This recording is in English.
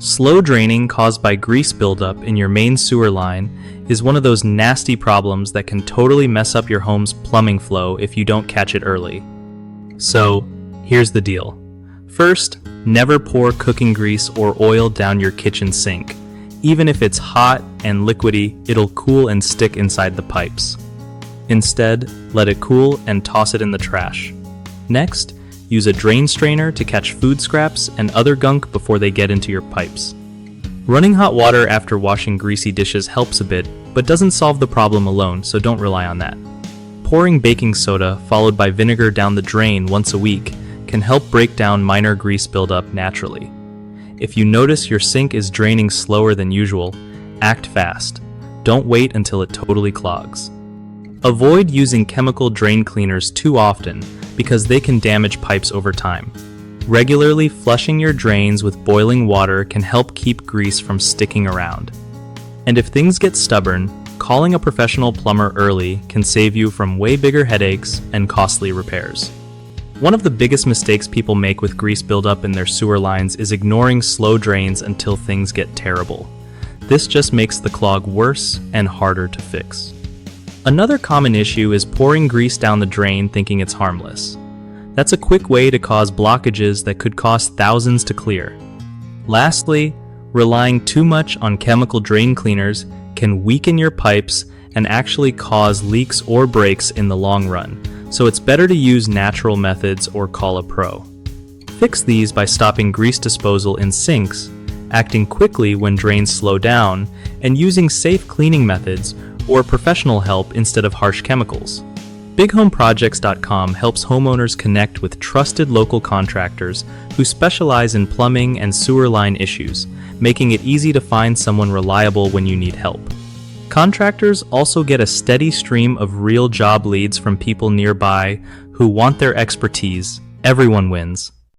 Slow draining caused by grease buildup in your main sewer line is one of those nasty problems that can totally mess up your home's plumbing flow if you don't catch it early. So, here's the deal. First, never pour cooking grease or oil down your kitchen sink. Even if it's hot and liquidy, it'll cool and stick inside the pipes. Instead, let it cool and toss it in the trash. Next, use a drain strainer to catch food scraps and other gunk before they get into your pipes. Running hot water after washing greasy dishes helps a bit, but doesn't solve the problem alone, so don't rely on that. Pouring baking soda followed by vinegar down the drain once a week can help break down minor grease buildup naturally. If you notice your sink is draining slower than usual, act fast. Don't wait until it totally clogs. Avoid using chemical drain cleaners too often because they can damage pipes over time. Regularly flushing your drains with boiling water can help keep grease from sticking around. And if things get stubborn, calling a professional plumber early can save you from way bigger headaches and costly repairs. One of the biggest mistakes people make with grease buildup in their sewer lines is ignoring slow drains until things get terrible. This just makes the clog worse and harder to fix. Another common issue is pouring grease down the drain thinking it's harmless. That's a quick way to cause blockages that could cost thousands to clear. Lastly, relying too much on chemical drain cleaners can weaken your pipes and actually cause leaks or breaks in the long run, so it's better to use natural methods or call a pro. Fix these by stopping grease disposal in sinks, acting quickly when drains slow down, and using safe cleaning methods or professional help instead of harsh chemicals. BigHomeProjects.com helps homeowners connect with trusted local contractors who specialize in plumbing and sewer line issues, making it easy to find someone reliable when you need help. Contractors also get a steady stream of real job leads from people nearby who want their expertise. Everyone wins.